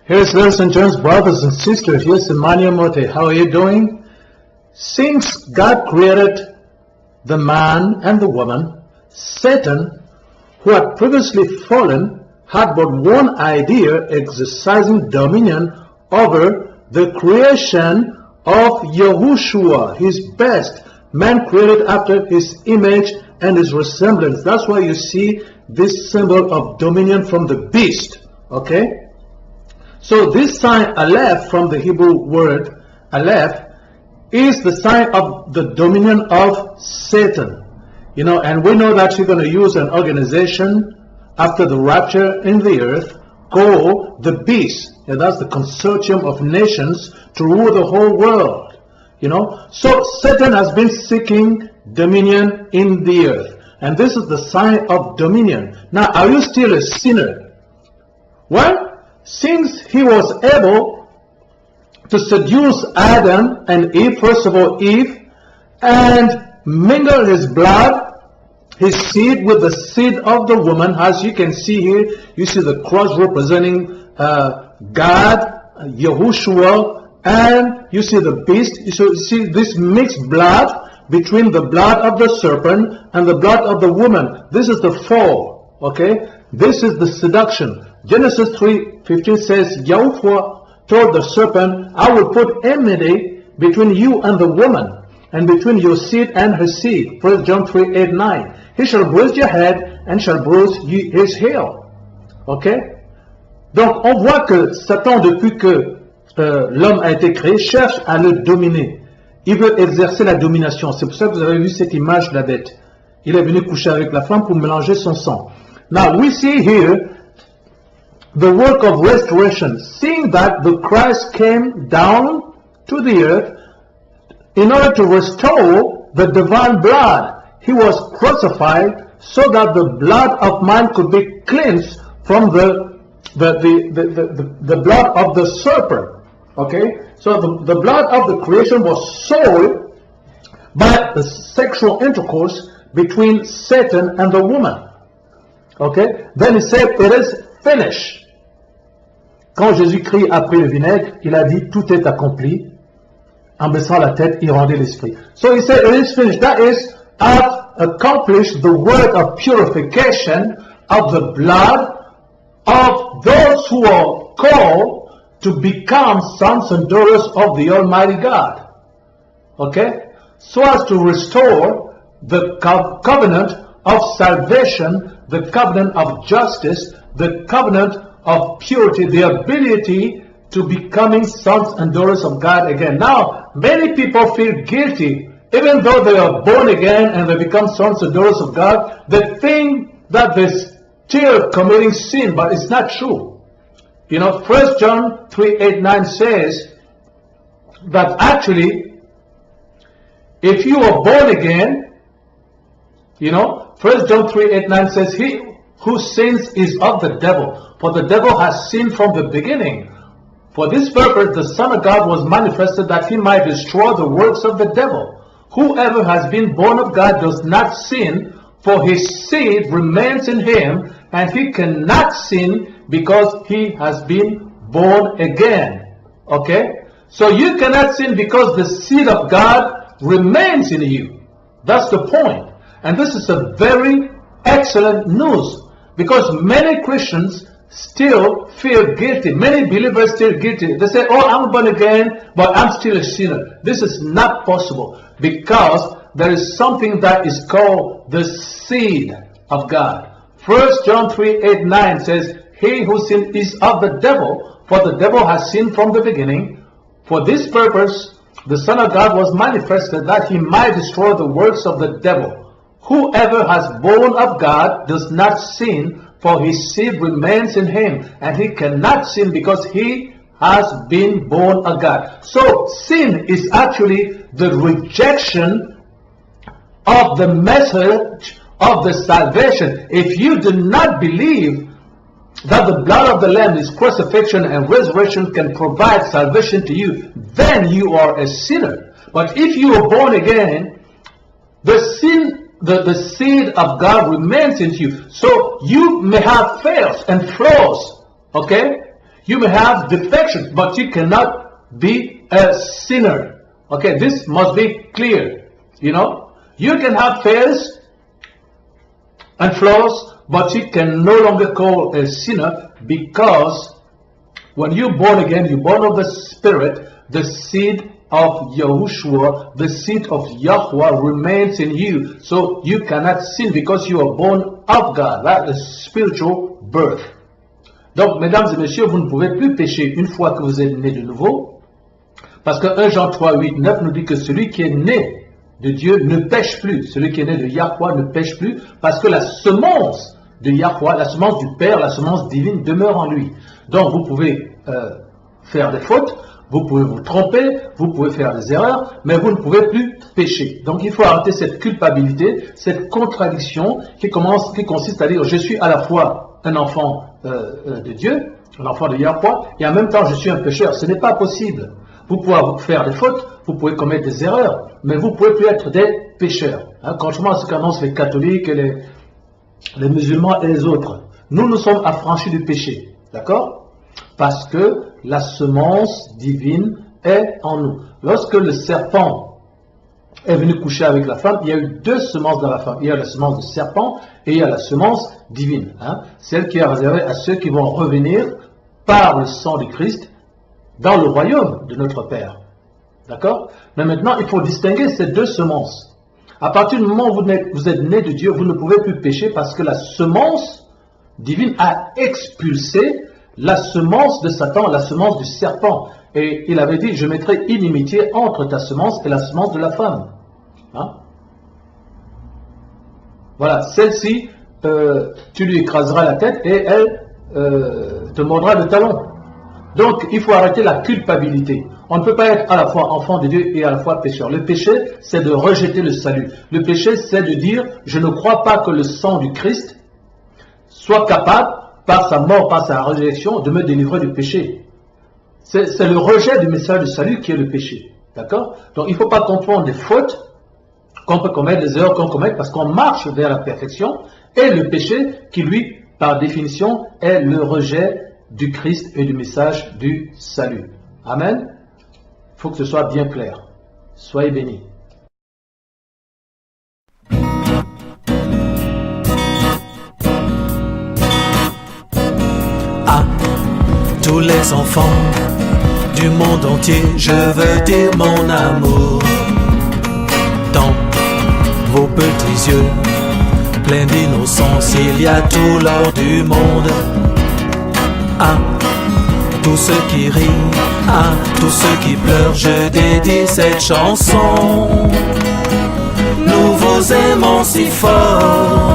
Here's ladies and gents, brothers and sisters. Here's Emmanuel Mote. How are you doing? Since God created the man and the woman, Satan, who had previously fallen, had but one idea: exercising dominion over the creation of Yahushua, his best, man created after his image and his resemblance. That's why you see this symbol of dominion from the beast. Okay? So this sign Aleph, from the Hebrew word Aleph, is the sign of the dominion of Satan. You know, and we know that you're going to use an organization after the rapture in the earth called the beast. And that's the consortium of nations to rule the whole world. You know, so Satan has been seeking dominion in the earth. And this is the sign of dominion. Now, are you still a sinner? Well, since he was able to seduce Adam and Eve, first of all Eve, and mingle his blood, his seed, with the seed of the woman, as you can see here, you see the cross representing God, Yahushua, and you see the beast. You see this mixed blood between the blood of the serpent and the blood of the woman. This is the fall, okay? This is the seduction. Genesis 3:15 says, Yhwh told the serpent, I will put enmity between you and the woman, and between your seed and her seed. 1 John 3:8-9. He shall bruise your head and shall bruise his heel. Okay? Donc on voit que Satan, depuis que l'homme a été créé, cherche à le dominer. Il veut exercer la domination. C'est pour ça que vous avez vu cette image de la bête. Il est venu coucher avec la femme pour mélanger son sang. Now we see here the work of restoration, seeing that the Christ came down to the earth in order to restore the divine blood. He was crucified so that the blood of man could be cleansed from the blood of the serpent. Okay, so the blood of the creation was soiled by the sexual intercourse between Satan and the woman. Okay, then he said, it is finished. Quand Jésus-Christ a pris le vinaigre, il a dit, tout est accompli. En baissant la tête, il rendait l'esprit. So he said, it is finished. That is, I've accomplished the work of purification of the blood of those who are called to become sons and daughters of the Almighty God. Okay? So as to restore the covenant of salvation, the covenant of justice, the covenant of purity, the ability to becoming sons and daughters of God again. Now, many people feel guilty, even though they are born again and they become sons and daughters of God. They think that they're still committing sin, but it's not true. You know, 1 John 3:8-9 says that actually, if you are born again, you know, 1 John 3:8-9 says, he who sins is of the devil, for the devil has sinned from the beginning. For this purpose the Son of God was manifested, that he might destroy the works of the devil. Whoever has been born of God does not sin, for his seed remains in him, and he cannot sin because he has been born again. Okay? So you cannot sin because the seed of God remains in you. That's the point. And this is a very excellent news, because many Christians still feel guilty. Many believers still guilty. They say, oh, I'm born again, but I'm still a sinner. This is not possible, because there is something that is called the seed of God. 1 John 3:8-9 says, he who sinned is of the devil, for the devil has sinned from the beginning. For this purpose the Son of God was manifested, that he might destroy the works of the devil. Whoever has born of God does not sin, for his seed remains in him, and he cannot sin because he has been born of God. So sin is actually the rejection of the message of the salvation. If you do not believe that the blood of the Lamb, his crucifixion and resurrection, can provide salvation to you, then you are a sinner. But if you are born again, the seed of God remains in you. So you may have fails and flaws, okay? You may have defections, but you cannot be a sinner. Okay, this must be clear. You know, you can have faults and flaws, but you can no longer call a sinner, because when you're born again, you're born of the Spirit, the seed of Yahushua, the seed of Yhwh remains in you. So you cannot sin because you are born of God. That's a spiritual birth. Donc, mesdames et messieurs, vous ne pouvez plus pécher une fois que vous êtes né de nouveau, parce que 1 Jean 3, 8, 9 nous dit que celui qui est né de Dieu ne pêche plus. Celui qui est né de Yahweh ne pêche plus, parce que la semence de Yahweh, la semence du Père, la semence divine demeure en lui. Donc vous pouvez faire des fautes, vous pouvez vous tromper, vous pouvez faire des erreurs, mais vous ne pouvez plus pécher. Donc il faut arrêter cette culpabilité, cette contradiction qui consiste à dire je suis à la fois un enfant de Dieu, un enfant de Yahweh, et en même temps je suis un pécheur. Ce n'est pas possible. Vous pouvez faire des fautes, vous pouvez commettre des erreurs, mais vous ne pouvez plus être des pécheurs. Hein, contrairement à ce qu'annoncent les catholiques, les musulmans et les autres. Nous sommes affranchis du péché. D'accord? Parce que la semence divine est en nous. Lorsque le serpent est venu coucher avec la femme, il y a eu deux semences dans la femme. Il y a la semence du serpent et il y a la semence divine. Hein? Celle qui est réservée à ceux qui vont revenir par le sang du Christ dans le royaume de notre Père. D'accord? Mais maintenant, il faut distinguer ces deux semences. À partir du moment où vous êtes né de Dieu, vous ne pouvez plus pécher parce que la semence divine a expulsé la semence de Satan, la semence du serpent. Et il avait dit, je mettrai inimitié entre ta semence et la semence de la femme. Hein? Voilà, celle-ci, tu lui écraseras la tête et elle te mordra le talon. Donc, il faut arrêter la culpabilité. On ne peut pas être à la fois enfant de Dieu et à la fois pécheur. Le péché, c'est de rejeter le salut. Le péché, c'est de dire, je ne crois pas que le sang du Christ soit capable, par sa mort, par sa résurrection, de me délivrer du péché. C'est le rejet du message du salut qui est le péché. D'accord? Donc, il ne faut pas confondre des fautes qu'on peut commettre, des erreurs qu'on commet, parce qu'on marche vers la perfection, et le péché qui, lui, par définition, est le rejet du Christ et du message du salut. Amen. Il faut que ce soit bien clair. Soyez bénis. À tous les enfants du monde entier, je veux dire mon amour. Dans vos petits yeux, pleins d'innocence, il y a tout l'or du monde. À tous ceux qui rient, à tous ceux qui pleurent, je dédie cette chanson. Nous vous aimons si fort.